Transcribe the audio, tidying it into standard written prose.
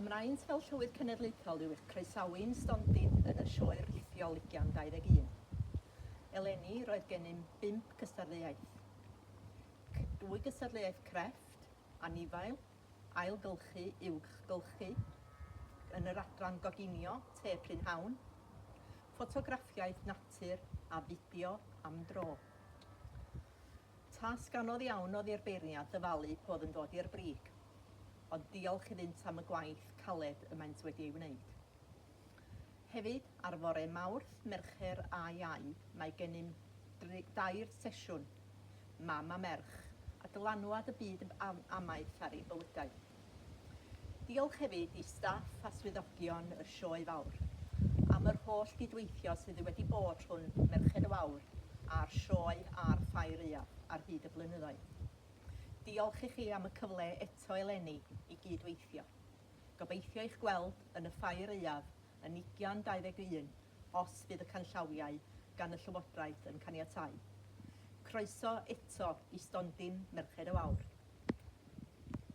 Ymraen fel llywydd cenedlaethol yw eich croesawu'n stondin yn y sioe rithiol 2021. Eleni roedd gennym 5 cystadleuaeth. 2 gystadleuaeth crefft, anifail, ailgylchu, uwchgylchu, yn yr adran goginio, te prynhawn, ffotograffiaeth natur a fideo am dro. Tasg anodd iawn o ddirbeiriad ddyfalu podd yn dod i'r brig, ond diolch iddynt am y gwaith caled y maent wedi ei wneud. Hefyd, ar fore Mawrth, Mercher a Iau, mae gennym 2 sesiwn, mam a merch, a dylanwad y byd amaeth ar ei bywydau. Diolch hefyd i staff a swyddogion y sioe fawr, am yr holl gydweithio sydd wedi bod rhwng Merched y Wawr a'r sioe a'r Ffair Iaf ar hyd y blynyddoedd. Diolch i chi am y cyfle eto eleni i gydweithio. Gobeithio eich gweld yn y Ffair Iaf yn 2021 os fydd y canllawiau gan y Llywodraeth yn caniatáu. Croeso eto i stondin Merched y Wawr.